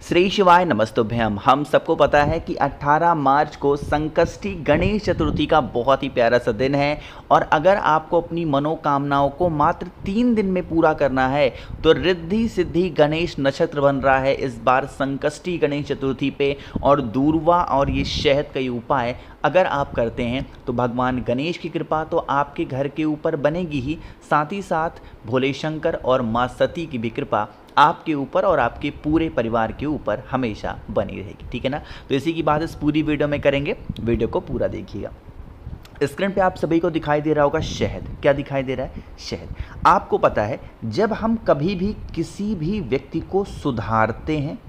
श्री शिवाय नमस्तुभ्यम। हम सबको पता है कि 18 मार्च को संकष्टी गणेश चतुर्थी का बहुत ही प्यारा सा दिन है और अगर आपको अपनी मनोकामनाओं को मात्र 3 दिन में पूरा करना है तो रिद्धि सिद्धि गणेश नक्षत्र बन रहा है इस बार संकष्टी गणेश चतुर्थी पे। और दूर्वा और ये शहद का ये उपाय अगर आप करते हैं तो भगवान गणेश की कृपा तो आपके घर के ऊपर बनेगी ही, साथ ही साथ भोले शंकर और माँ सती की भी कृपा आपके ऊपर और आपके पूरे परिवार के ऊपर हमेशा बनी रहेगी। ठीक है ना। तो इसी की बात इस पूरी वीडियो में करेंगे, वीडियो को पूरा देखिएगा। स्क्रीन पे आप सभी को दिखाई दे रहा होगा शहद। क्या दिखाई दे रहा है? शहद। आपको पता है जब हम कभी भी किसी भी व्यक्ति को सुधारते हैं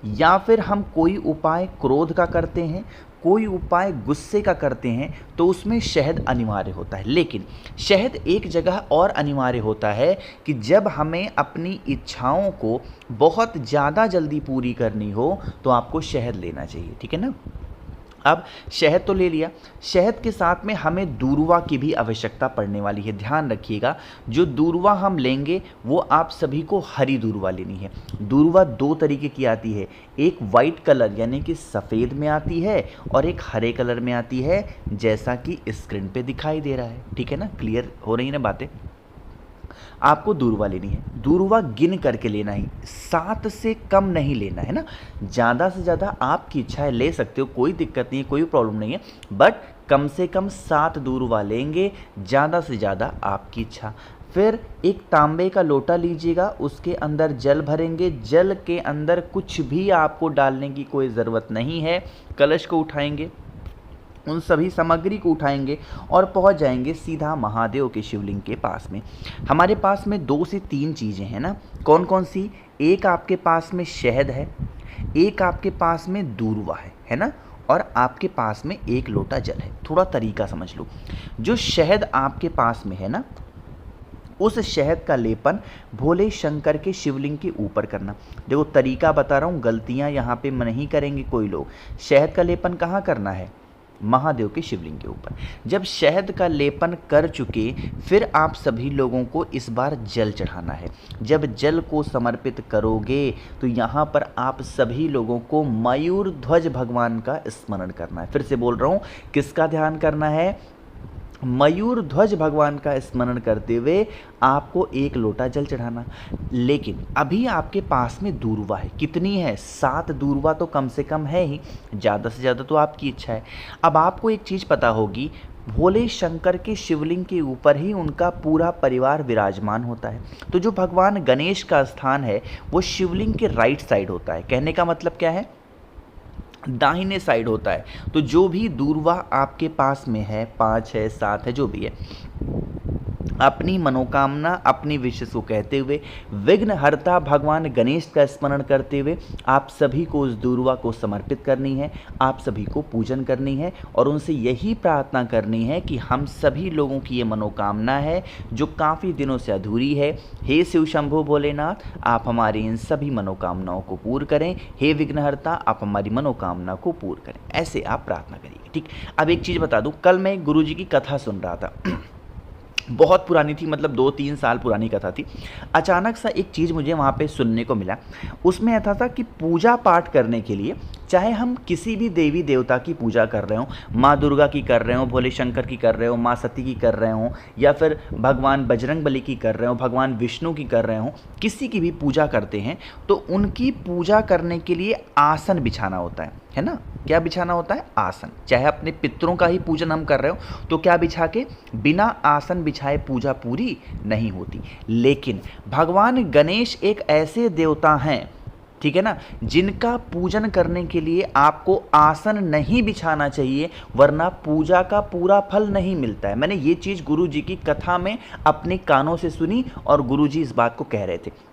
या फिर हम कोई उपाय क्रोध का करते हैं, कोई उपाय गुस्से का करते हैं तो उसमें शहद अनिवार्य होता है। लेकिन शहद एक जगह और अनिवार्य होता है कि जब हमें अपनी इच्छाओं को बहुत ज़्यादा जल्दी पूरी करनी हो तो आपको शहद लेना चाहिए। ठीक है ना। अब शहद तो ले लिया, शहद के साथ में हमें दूर्वा की भी आवश्यकता पड़ने वाली है। ध्यान रखिएगा, जो दूर्वा हम लेंगे वो आप सभी को हरी दूर्वा लेनी है। दूर्वा 2 तरीके की आती है, एक वाइट कलर यानी कि सफ़ेद में आती है और एक हरे कलर में आती है, जैसा कि स्क्रीन पे दिखाई दे रहा है। ठीक है ना, क्लियर हो रही है ना बातें। आपको दूर्वा लेनी है, दूर्वा गिन करके लेना ही, 7 से कम नहीं लेना है ना। ज़्यादा से ज़्यादा आपकी इच्छा है ले सकते हो, कोई दिक्कत नहीं है, कोई प्रॉब्लम नहीं है, बट कम से कम 7 दूर्वा लेंगे, ज़्यादा से ज़्यादा आपकी इच्छा। फिर एक तांबे का लोटा लीजिएगा, उसके अंदर जल भरेंगे, जल के अंदर कुछ भी आपको डालने की कोई ज़रूरत नहीं है। कलश को उठाएंगे, उन सभी सामग्री को उठाएंगे और पहुंच जाएंगे सीधा महादेव के शिवलिंग के पास में। हमारे पास में 2 से 3 चीज़ें हैं ना। कौन कौन सी? एक आपके पास में शहद है, एक आपके पास में दूर्वा है ना, और आपके पास में एक लोटा जल है। थोड़ा तरीका समझ लो। जो शहद आपके पास में है ना, उस शहद का लेपन भोले शंकर के शिवलिंग के ऊपर करना। देखो तरीका बता रहा हूँ, गलतियाँ यहाँ पे नहीं करेंगे कोई लोग। शहद का लेपन कहाँ करना है? महादेव के शिवलिंग के ऊपर। जब शहद का लेपन कर चुके फिर आप सभी लोगों को इस बार जल चढ़ाना है। जब जल को समर्पित करोगे तो यहाँ पर आप सभी लोगों को मयूर ध्वज भगवान का स्मरण करना है। फिर से बोल रहा हूँ, किसका ध्यान करना है? मयूर ध्वज भगवान का स्मरण करते हुए आपको एक लोटा जल चढ़ाना। लेकिन अभी आपके पास में दूर्वा है, कितनी है? 7 दूर्वा तो कम से कम है ही, ज़्यादा से ज़्यादा तो आपकी इच्छा है। अब आपको एक चीज़ पता होगी, भोले शंकर के शिवलिंग के ऊपर ही उनका पूरा परिवार विराजमान होता है। तो जो भगवान गणेश का स्थान है वो शिवलिंग के राइट साइड होता है। कहने का मतलब क्या है? दाहिने साइड होता है। तो जो भी दूर्वा आपके पास में है, 5 है, 7 है, जो भी है, अपनी मनोकामना, अपनी विशेष को कहते हुए, विघ्न हरता भगवान गणेश का स्मरण करते हुए आप सभी को उस दूर्वा को समर्पित करनी है, आप सभी को पूजन करनी है और उनसे यही प्रार्थना करनी है कि हम सभी लोगों की ये मनोकामना है जो काफ़ी दिनों से अधूरी है, हे शिव शंभो भोलेनाथ आप हमारी इन सभी मनोकामनाओं को पूर्ण करें, हे विघ्नहर्ता आप हमारी मनोकामना को पूर्ण करें। ऐसे आप प्रार्थना करिए। ठीक। अब एक चीज़ बता दूँ, कल मैं गुरु जी की कथा सुन रहा था बहुत पुरानी थी, मतलब 2-3 साल पुरानी कथा थी। अचानक सा एक चीज़ मुझे वहाँ पे सुनने को मिला। उसमें ऐसा था कि पूजा पाठ करने के लिए, चाहे हम किसी भी देवी देवता की पूजा कर रहे हो, माँ दुर्गा की कर रहे हो, भोले शंकर की कर रहे हो, माँ सती की कर रहे हो, या फिर भगवान बजरंग बली की कर रहे हो, भगवान विष्णु की कर रहे हो, किसी की भी पूजा करते हैं तो उनकी पूजा करने के लिए आसन बिछाना होता है ना। क्या बिछाना होता है? आसन। चाहे अपने पितरों का ही पूजन हम कर रहे हो तो क्या बिछा के? बिना आसन बिछाए पूजा पूरी नहीं होती। लेकिन भगवान गणेश एक ऐसे देवता हैं, ठीक है ना, जिनका पूजन करने के लिए आपको आसन नहीं बिछाना चाहिए, वरना पूजा का पूरा फल नहीं मिलता है। मैंने ये चीज़ गुरु जी की कथा में अपने कानों से सुनी और गुरु जी इस बात को कह रहे थे।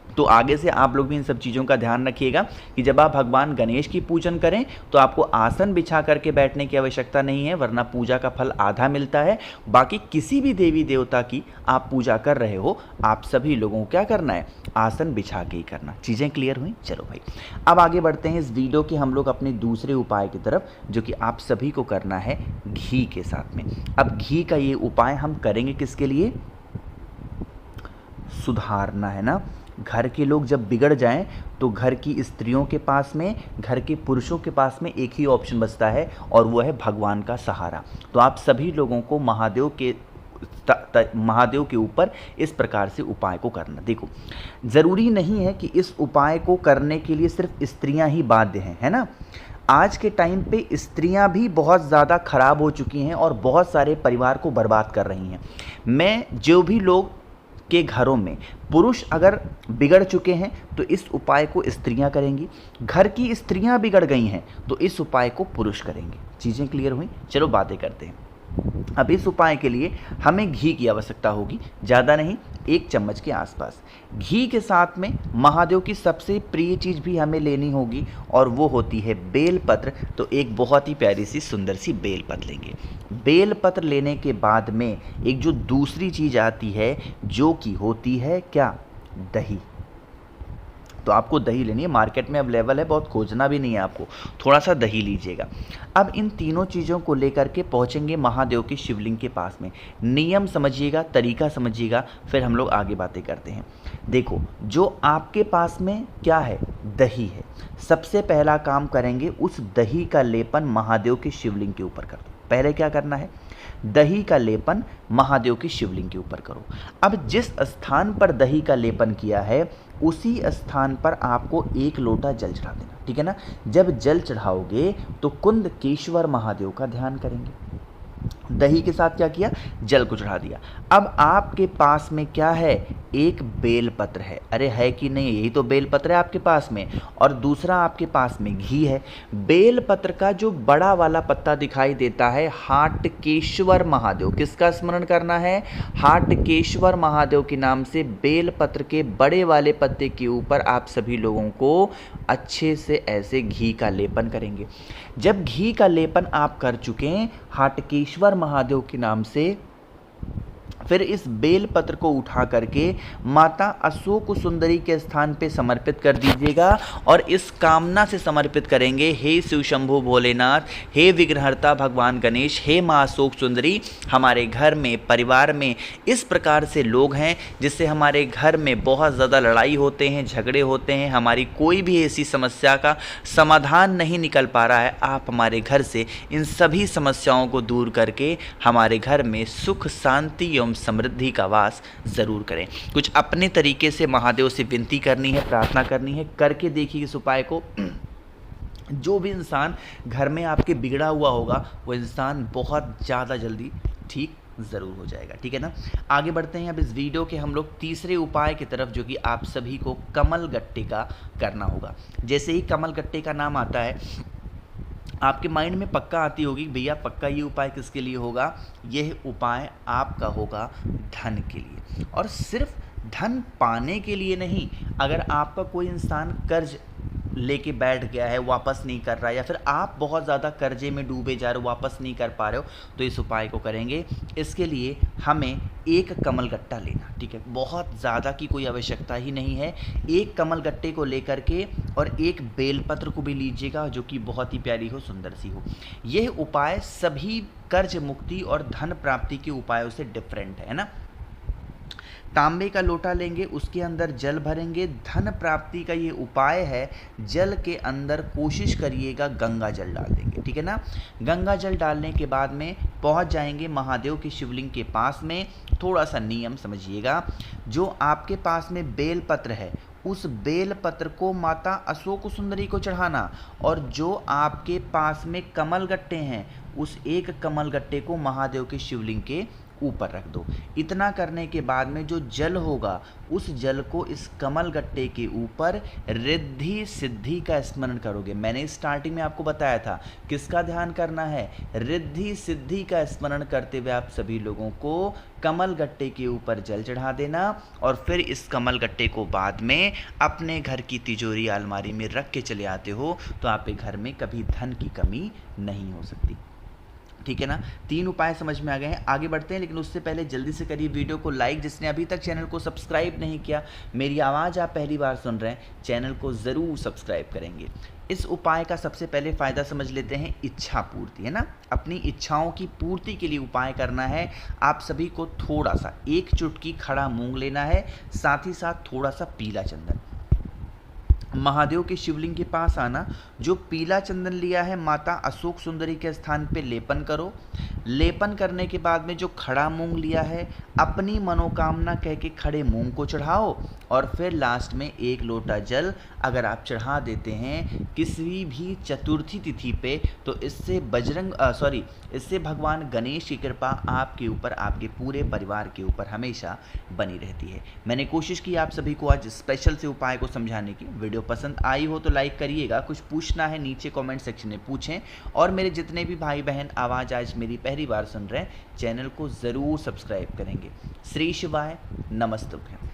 तो आगे से आप लोग भी इन सब चीज़ों का ध्यान रखिएगा कि जब आप भगवान गणेश की पूजन करें तो आपको आसन बिछा करके बैठने की आवश्यकता नहीं है, वरना पूजा का फल आधा मिलता है। बाकी किसी भी देवी देवता की आप पूजा कर रहे हो, आप सभी लोगों को क्या करना है? आसन बिछा के ही करना। चीज़ें क्लियर हुई? चलो भाई, अब आगे बढ़ते हैं इस वीडियो के हम लोग अपने दूसरे उपाय की तरफ, जो कि आप सभी को करना है घी के साथ में। अब घी का ये उपाय हम करेंगे किसके लिए? सुधारना है ना। घर के लोग जब बिगड़ जाएं तो घर की स्त्रियों के पास में, घर के पुरुषों के पास में एक ही ऑप्शन बचता है और वो है भगवान का सहारा। तो आप सभी लोगों को महादेव के ऊपर इस प्रकार से उपाय को करना। देखो, ज़रूरी नहीं है कि इस उपाय को करने के लिए सिर्फ स्त्रियां ही बाध्य हैं, है ना। आज के टाइम पे स्त्रियां भी बहुत ज़्यादा खराब हो चुकी हैं और बहुत सारे परिवार को बर्बाद कर रही हैं। मैं जो भी लोग के घरों में पुरुष अगर बिगड़ चुके हैं तो इस उपाय को स्त्रियां करेंगी, घर की स्त्रियां बिगड़ गई हैं तो इस उपाय को पुरुष करेंगे। चीज़ें क्लियर हुई? चलो बातें करते हैं। अब इस उपाय के लिए हमें घी की आवश्यकता होगी, ज़्यादा नहीं, 1 चम्मच के आसपास। घी के साथ में महादेव की सबसे प्रिय चीज़ भी हमें लेनी होगी और वो होती है बेलपत्र। तो एक बहुत ही प्यारी सी सुंदर सी बेलपत्र लेंगे। बेलपत्र लेने के बाद में एक जो दूसरी चीज़ आती है जो कि होती है क्या, दही। तो आपको दही लेनी है, मार्केट में अवेलेबल है, बहुत खोजना भी नहीं है आपको, थोड़ा सा दही लीजिएगा। अब इन तीनों चीज़ों को लेकर के पहुँचेंगे महादेव के शिवलिंग के पास में। नियम समझिएगा, तरीका समझिएगा, फिर हम लोग आगे बातें करते हैं। देखो, जो आपके पास में क्या है, दही है। सबसे पहला काम करेंगे, उस दही का लेपन महादेव के शिवलिंग के ऊपर कर दो। पहले क्या करना है, दही का लेपन महादेव की शिवलिंग के ऊपर करो। अब जिस स्थान पर दही का लेपन किया है उसी स्थान पर आपको 1 लोटा जल चढ़ा देना, ठीक है ना। जब जल चढ़ाओगे तो कुंदकेश्वर महादेव का ध्यान करेंगे। दही के साथ क्या किया, जल को चढ़ा दिया। अब आपके पास में क्या है, एक बेलपत्र है। अरे है कि नहीं, यही तो बेलपत्र है आपके पास में। और दूसरा आपके पास में घी है। बेलपत्र का जो बड़ा वाला पत्ता दिखाई देता है, हाटकेश्वर महादेव, किसका स्मरण करना है, हाटकेश्वर महादेव के नाम से बेलपत्र के बड़े वाले पत्ते के ऊपर आप सभी लोगों को अच्छे से ऐसे घी का लेपन करेंगे। जब घी का लेपन आप कर चुके हैं हाटकेश्वर महादेव के नाम से, फिर इस बेलपत्र को उठा करके माता अशोक सुंदरी के स्थान पे समर्पित कर दीजिएगा और इस कामना से समर्पित करेंगे, हे शिव शंभु भोलेनाथ, हे विघ्नहर्ता भगवान गणेश, हे माँ अशोक सुंदरी, हमारे घर में, परिवार में इस प्रकार से लोग हैं जिससे हमारे घर में बहुत ज़्यादा लड़ाई होते हैं, झगड़े होते हैं, हमारी कोई भी ऐसी समस्या का समाधान नहीं निकल पा रहा है। आप हमारे घर से इन सभी समस्याओं को दूर करके हमारे घर में सुख, शांति एवं समृद्धि का वास ज़रूर करें। कुछ अपने तरीके से महादेव से विनती करनी है, प्रार्थना करनी है, करके देखिए इस उपाय को। जो भी इंसान घर में आपके बिगड़ा हुआ होगा वो इंसान बहुत ज़्यादा जल्दी ठीक ज़रूर हो जाएगा, ठीक है ना। आगे बढ़ते हैं अब इस वीडियो के हम लोग तीसरे उपाय की तरफ, जो कि आप सभी को कमल गट्टे का करना होगा। जैसे ही कमल गट्टे का नाम आता है आपके माइंड में पक्का आती होगी, भैया पक्का ये उपाय किसके लिए होगा, यह उपाय आपका होगा धन के लिए। और सिर्फ धन पाने के लिए नहीं, अगर आपका कोई इंसान कर्ज लेके बैठ गया है, वापस नहीं कर रहा है, या फिर आप बहुत ज़्यादा कर्जे में डूबे जा रहे हो, वापस नहीं कर पा रहे हो, तो इस उपाय को करेंगे। इसके लिए हमें 1 कमल गट्टा लेना, ठीक है, बहुत ज़्यादा की कोई आवश्यकता ही नहीं है। 1 कमल गट्टे को लेकर के और 1 बेलपत्र को भी लीजिएगा जो कि बहुत ही प्यारी हो, सुंदर सी हो। यह उपाय सभी कर्ज मुक्ति और धन प्राप्ति के उपायों से डिफरेंट है ना। तांबे का लोटा लेंगे, उसके अंदर जल भरेंगे। धन प्राप्ति का ये उपाय है। जल के अंदर कोशिश करिएगा गंगा जल डाल देंगे, ठीक है ना। गंगा जल डालने के बाद में पहुंच जाएंगे महादेव के शिवलिंग के पास में। थोड़ा सा नियम समझिएगा, जो आपके पास में बेलपत्र है उस बेलपत्र को माता अशोक सुंदरी को चढ़ाना, और जो आपके पास में कमल गट्टे हैं उस 1 कमल गट्टे को महादेव के शिवलिंग के ऊपर रख दो। इतना करने के बाद में जो जल होगा उस जल को इस कमल गट्टे के ऊपर रिद्धि सिद्धि का स्मरण करोगे। मैंने स्टार्टिंग में आपको बताया था किसका ध्यान करना है, रिद्धि सिद्धि का स्मरण करते हुए आप सभी लोगों को कमल गट्टे के ऊपर जल चढ़ा देना, और फिर इस कमल गट्टे को बाद में अपने घर की तिजोरी अलमारी में रख के चले आते हो, तो आपके घर में कभी धन की कमी नहीं हो सकती, ठीक है ना। 3 उपाय समझ में आ गए हैं। आगे बढ़ते हैं, लेकिन उससे पहले जल्दी से करिए वीडियो को लाइक। जिसने अभी तक चैनल को सब्सक्राइब नहीं किया, मेरी आवाज़ आप पहली बार सुन रहे हैं, चैनल को ज़रूर सब्सक्राइब करेंगे। इस उपाय का सबसे पहले फ़ायदा समझ लेते हैं, इच्छा पूर्ति, है ना। अपनी इच्छाओं की पूर्ति के लिए उपाय करना है। आप सभी को थोड़ा सा 1 चुटकी खड़ा मूंग लेना है, साथ ही साथ थोड़ा सा पीला चंदन। महादेव के शिवलिंग के पास आना, जो पीला चंदन लिया है माता अशोक सुंदरी के स्थान पे लेपन करो। लेपन करने के बाद में जो खड़ा मूंग लिया है, अपनी मनोकामना कह के खड़े मूंग को चढ़ाओ और फिर लास्ट में 1 लोटा जल अगर आप चढ़ा देते हैं किसी भी चतुर्थी तिथि पे, तो इससे भगवान गणेश की कृपा आपके ऊपर, आपके पूरे परिवार के ऊपर हमेशा बनी रहती है। मैंने कोशिश की आप सभी को आज स्पेशल से उपाय को समझाने की। वीडियो पसंद आई हो तो लाइक करिएगा, कुछ पूछना है नीचे कमेंट सेक्शन में पूछें, और मेरे जितने भी भाई बहन आवाज़ आज मेरी पहली बार सुन रहे हैं, चैनल को ज़रूर सब्सक्राइब करेंगे। श्री शिवाय, नमस्तुभ्यं।